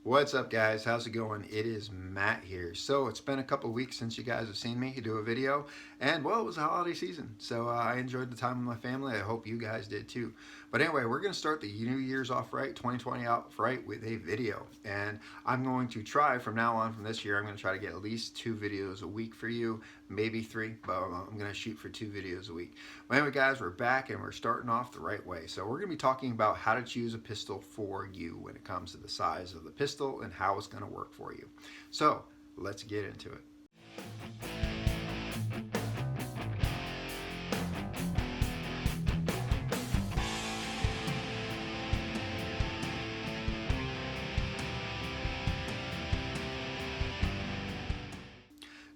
What's up, guys? How's it going? It is Matt here. So it's been a couple weeks since you guys have seen me do a video, and well, it was a holiday season, so I enjoyed the time with my family. I hope you guys did too. But anyway, we're going to start the New Year's off right, 2020 off right with a video, and I'm going to try from now on, from this year, I'm going to try to get at least 2 videos a week for you, maybe 3, but I'm going to shoot for 2 videos a week. But anyway, guys, we're back and we're starting off the right way. So we're going to be talking about how to choose a pistol for you when it comes to the size of the pistol and how it's going to work for you. So let's get into it.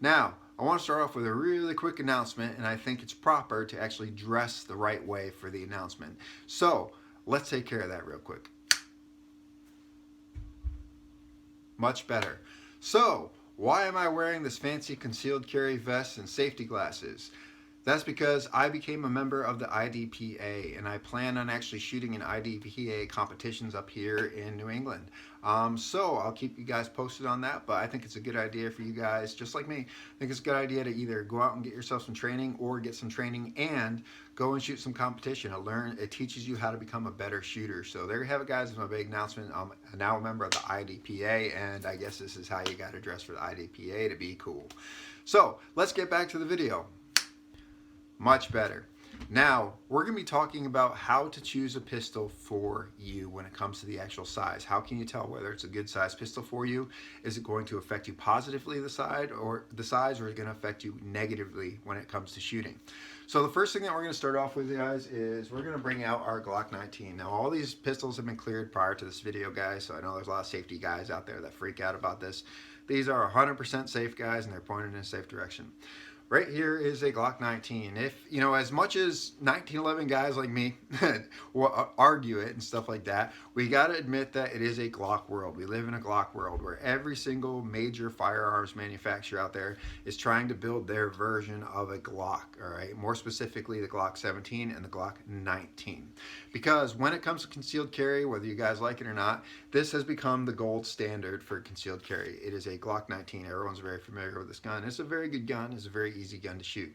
Now, I want to start off with a really quick announcement, and I think it's proper to actually dress the right way for the announcement. So let's take care of that real quick. Much better. So, why am I wearing this fancy concealed carry vest and safety glasses? That's because I became a member of the IDPA, and I plan on actually shooting in IDPA competitions up here in New England. So I'll keep you guys posted on that, but I think it's a good idea for you guys, just like me. I think it's a good idea to either go out and get yourself some training or get some training and go and shoot some competition. It teaches you how to become a better shooter. So there you have it, guys. It's my big announcement. I'm now a member of the IDPA, and I guess this is how you got to dress for the IDPA to be cool. So let's get back to the video. Much better. Now, we're going to be talking about how to choose a pistol for you when it comes to the actual size. How can you tell whether it's a good size pistol for you? Is it going to affect you positively, the size, or is it going to affect you negatively when it comes to shooting? So the first thing that we're going to start off with, guys, is we're going to bring out our Glock 19. Now, all these pistols have been cleared prior to this video, guys, so I know there's a lot of safety guys out there that freak out about this. These are 100% safe, guys, and they're pointed in a safe direction. Right here is a Glock 19. If, you know, as much as 1911 guys like me will argue it and stuff like that, we got to admit that it is a Glock world. We live in a Glock world where every single major firearms manufacturer out there is trying to build their version of a Glock, all right? More specifically, the Glock 17 and the Glock 19. Because when it comes to concealed carry, whether you guys like it or not, this has become the gold standard for concealed carry. It is a Glock 19. Everyone's very familiar with this gun. It's a very good gun. It's a very easy gun to shoot.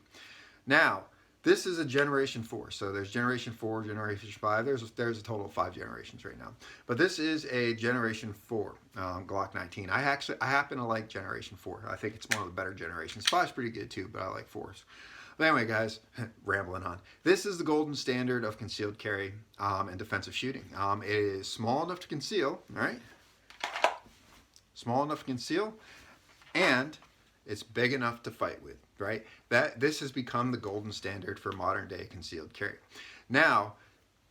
Now, this is a generation 4. So there's generation 4, generation 5. There's a total of 5 generations right now. But this is a generation 4 Glock 19. I happen to like generation 4. I think it's one of the better generations. 5's pretty good too, but I like 4s. But anyway, guys, rambling on. This is the golden standard of concealed carry and defensive shooting. It is small enough to conceal, all right? Small enough to conceal, and it's big enough to fight with, right? This has become the golden standard for modern day concealed carry. Now,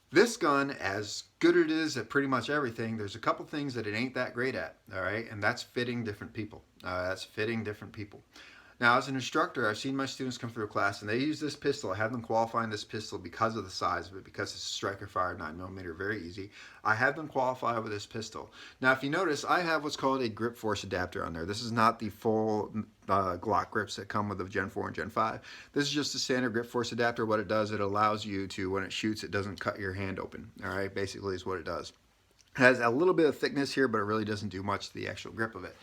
this gun, as good as it is at pretty much everything, there's a couple things that it ain't that great at, all right? And that's fitting different people. Now, as an instructor, I've seen my students come through a class and they use this pistol. I have them qualifying this pistol because of the size of it, because it's a striker fired 9mm, very easy. I have them qualify with this pistol. Now, if you notice, I have what's called a grip force adapter on there. This is not the full Glock grips that come with the Gen 4 and Gen 5. This is just a standard grip force adapter. What it does, it allows you to, when it shoots, it doesn't cut your hand open. All right, basically is what it does. It has a little bit of thickness here, but it really doesn't do much to the actual grip of it.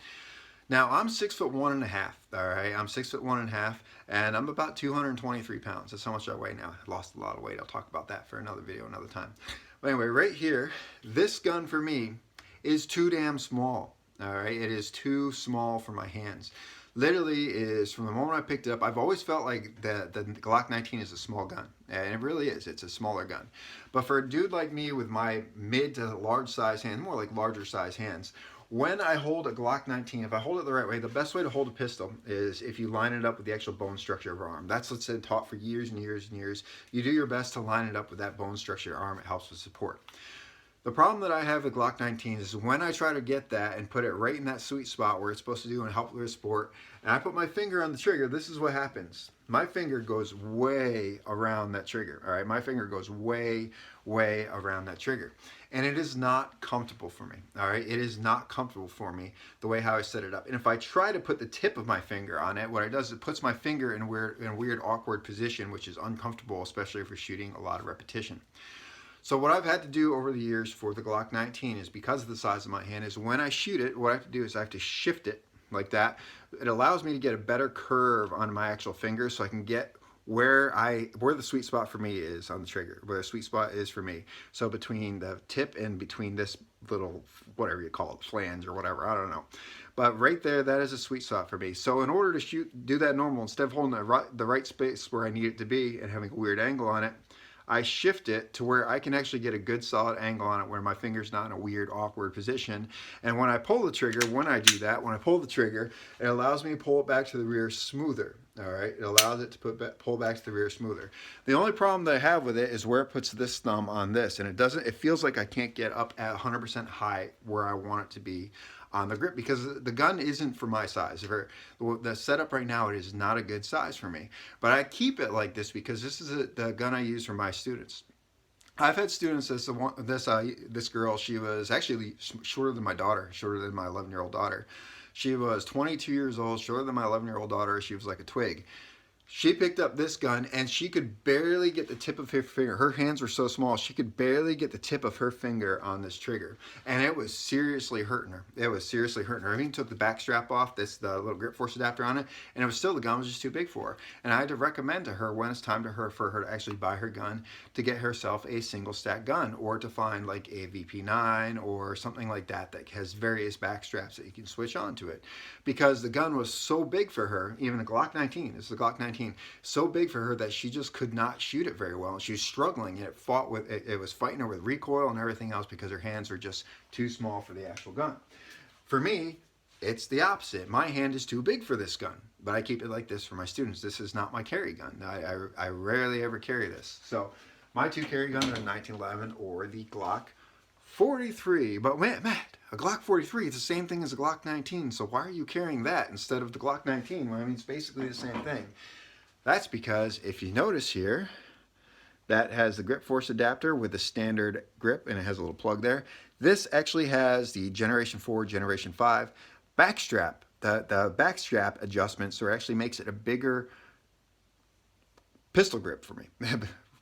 Now, I'm 6'1.5", all right? I'm 6'1.5", and I'm about 223 pounds. That's how much I weigh now. I lost a lot of weight. I'll talk about that for another video another time. But anyway, right here, this gun for me is too damn small, all right? It is too small for my hands. Literally is, from the moment I picked it up, I've always felt like the Glock 19 is a small gun. And it really is. It's a smaller gun. But for a dude like me with my mid to large size hands, more like larger size hands, when I hold a Glock 19, if I hold it the right way, the best way to hold a pistol is if you line it up with the actual bone structure of your arm. That's what's been taught for years and years and years. You do your best to line it up with that bone structure of your arm. It helps with support. The problem that I have with Glock 19 is when I try to get that and put it right in that sweet spot where it's supposed to do and help with support, and I put my finger on the trigger, this is what happens. My finger goes way around that trigger, all right? My finger goes way around that trigger. And it is not comfortable for me, all right? It is not comfortable for me the way how I set it up. And if I try to put the tip of my finger on it, what it does is it puts my finger in a weird, awkward position, which is uncomfortable, especially if you're shooting a lot of repetition. So what I've had to do over the years for the Glock 19 is, because of the size of my hand, is when I shoot it, what I have to do is I have to shift it like that. It allows me to get a better curve on my actual fingers, so I can get where the sweet spot for me is on the trigger, where the sweet spot is for me. So between the tip and between this little, whatever you call it, flange or whatever, I don't know. But right there, that is a sweet spot for me. So in order to do that normal, instead of holding the right space where I need it to be and having a weird angle on it, I shift it to where I can actually get a good solid angle on it, where my finger's not in a weird, awkward position. And when I pull the trigger, when I pull the trigger, it allows me to pull it back to the rear smoother. All right, it allows it to pull back to the rear smoother. The only problem that I have with it is where it puts this thumb on this, and it feels like I can't get up at 100% height where I want it to be on the grip, because the gun isn't for my size. The setup right now, it is not a good size for me. But I keep it like this because this is the gun I use for my students. I've had students, this girl, she was actually shorter than my daughter, shorter than my 11-year-old daughter. She was 22 years old, shorter than my 11-year-old daughter. She was like a twig. She picked up this gun and she could barely get the tip of her finger. Her hands were so small, she could barely get the tip of her finger on this trigger. And it was seriously hurting her. It was seriously hurting her. I even took the back strap off, the little grip force adapter on it, and it was still, the gun was just too big for her. And I had to recommend to her when it's time for her to actually buy her gun, to get herself a single stack gun, or to find like a VP9 or something like that that has various back straps that you can switch onto it. Because the gun was so big for her, even a Glock 19, this is a Glock 19, so big for her that she just could not shoot it very well. She was struggling, and it was fighting her with recoil and everything else because her hands were just too small for the actual gun. For me, it's the opposite. My hand is too big for this gun, but I keep it like this for my students. This is not my carry gun. I rarely ever carry this. So my two carry guns are the 1911 or the Glock 43. But Matt, a Glock 43 is the same thing as a Glock 19, so why are you carrying that instead of the Glock 19? Well, I mean, it's basically the same thing. That's because if you notice here, that has the grip force adapter with the standard grip, and it has a little plug there. This actually has the Generation 4, Generation 5 back strap. The back strap adjustment, so it actually makes it a bigger pistol grip for me.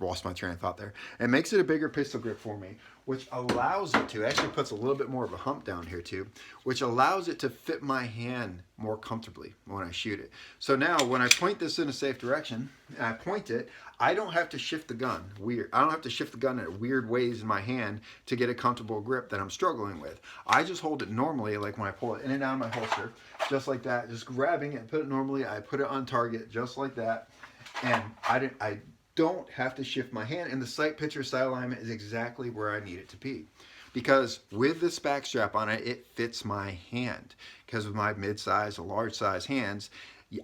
Lost my train of thought there. It makes it a bigger pistol grip for me, which allows it to, actually puts a little bit more of a hump down here too, which allows it to fit my hand more comfortably when I shoot it. So now when I point this in a safe direction, and I point it, I don't have to shift the gun I don't have to shift the gun in weird ways in my hand to get a comfortable grip that I'm struggling with. I just hold it normally, like when I pull it in and out of my holster, just like that, just grabbing it, put it normally, I put it on target, just like that, and I don't have to shift my hand, and the sight picture sight alignment is exactly where I need it to be, because with this back strap on it, it fits my hand. Because of my mid-size or large size hands,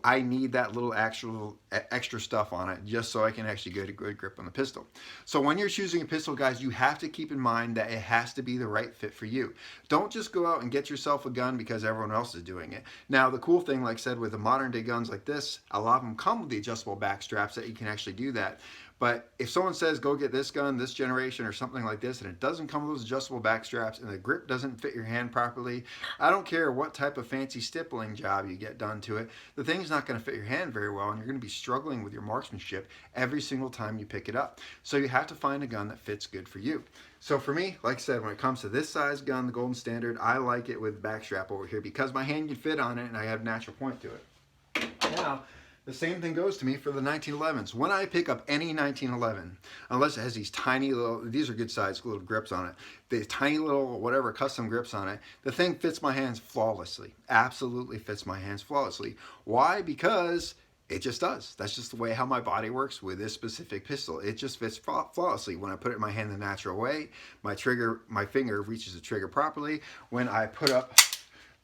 I need that little extra stuff on it just so I can actually get a good grip on the pistol. So when you're choosing a pistol, guys, you have to keep in mind that it has to be the right fit for you. Don't just go out and get yourself a gun because everyone else is doing it. Now, the cool thing, like I said, with the modern day guns like this, a lot of them come with the adjustable back straps that you can actually do that. But if someone says, go get this gun, this generation, or something like this, and it doesn't come with those adjustable back straps, and the grip doesn't fit your hand properly, I don't care what type of fancy stippling job you get done to it, the thing's not going to fit your hand very well, and you're going to be struggling with your marksmanship every single time you pick it up. So you have to find a gun that fits good for you. So for me, like I said, when it comes to this size gun, the Golden Standard, I like it with back strap over here because my hand can fit on it, and I have natural point to it. Now, the same thing goes to me for the 1911s. When I pick up any 1911, unless it has these tiny little, these are good size little grips on it, the tiny little whatever custom grips on it, the thing fits my hands flawlessly. Absolutely fits my hands flawlessly. Why? Because it just does. That's just the way how my body works with this specific pistol. It just fits flawlessly. When I put it in my hand the natural way, my finger reaches the trigger properly. When I put up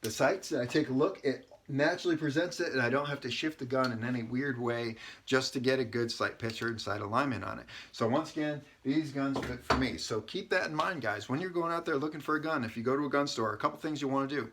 the sights and I take a look, it naturally presents it, and I don't have to shift the gun in any weird way just to get a good sight picture and sight alignment on it. So once again, these guns fit for me. So keep that in mind, guys. When you're going out there looking for a gun, if you go to a gun store, a couple things you want to do.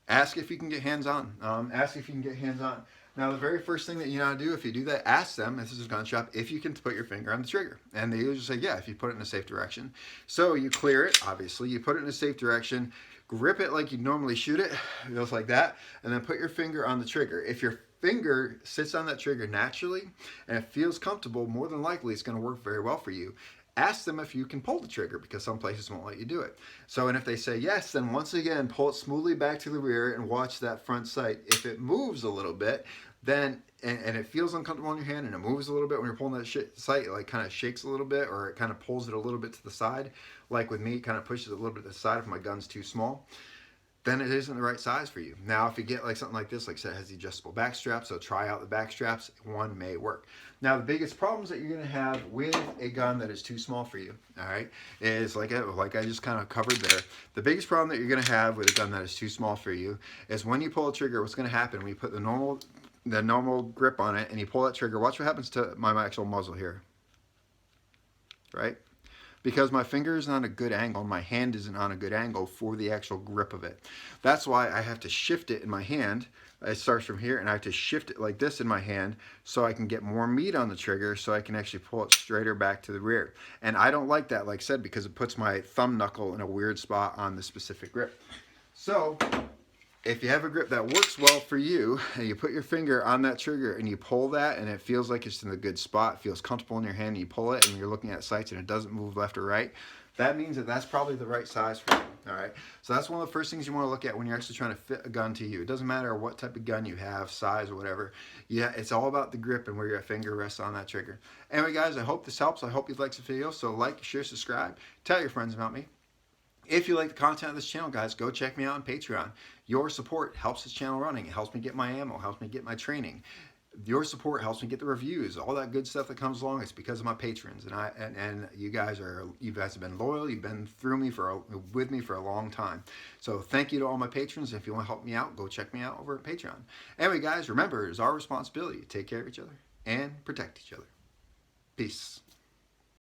Ask if you can get hands-on. Ask if you can get hands-on. Now, the very first thing that you know to do, if you do that, ask them, this is a gun shop, if you can put your finger on the trigger. And they usually say, yeah, if you put it in a safe direction. So you clear it, obviously. You put it in a safe direction. Grip it like you normally shoot it, just like that, and then put your finger on the trigger. If your finger sits on that trigger naturally and it feels comfortable, more than likely it's going to work very well for you. ask them if you can pull the trigger, because some places won't let you do it. So, and if they say yes, then once again, pull it smoothly back to the rear and watch that front sight. If it moves a little bit, then, and it feels uncomfortable in your hand and it moves a little bit when you're pulling that sight, it like kind of shakes a little bit, or it kind of pulls it a little bit to the side. Like with me, it kind of pushes it a little bit to the side if my gun's too small. Then it isn't the right size for you. Now, if you get like something like this, like I said, it has the adjustable back strap, so try out the back straps. One may work. Now, the biggest problems that you're going to have with a gun that is too small for you, all right, is like I just kind of covered there. The biggest problem that you're going to have with a gun that is too small for you is when you pull a trigger, what's going to happen when you put the normal grip on it and you pull that trigger, watch what happens to my actual muzzle here, right? Because my finger isn't on a good angle, my hand isn't on a good angle for the actual grip of it. That's why I have to shift it in my hand. It starts from here, and I have to shift it like this in my hand so I can get more meat on the trigger, so I can actually pull it straighter back to the rear. And I don't like that, like I said, because it puts my thumb knuckle in a weird spot on the specific grip. So if you have a grip that works well for you, and you put your finger on that trigger and you pull that and it feels like it's in a good spot, it feels comfortable in your hand, and you pull it and you're looking at sights and it doesn't move left or right, that means that that's probably the right size for you. All right, so that's one of the first things you want to look at when you're actually trying to fit a gun to you. It doesn't matter what type of gun you have, size or whatever. Yeah, it's all about the grip and where your finger rests on that trigger. Anyway, guys, I hope this helps. I hope you liked the video. So like, share, subscribe, tell your friends about me. If you like the content of this channel, guys, go check me out on Patreon. Your support helps this channel running. It helps me get my ammo, helps me get my training. Your support helps me get the reviews, all that good stuff that comes along. It's because of my patrons, and you guys have been loyal. You've been with me for a long time. So thank you to all my patrons. If you want to help me out, go check me out over at Patreon. Anyway, guys, remember, it's our responsibility to take care of each other and protect each other. Peace.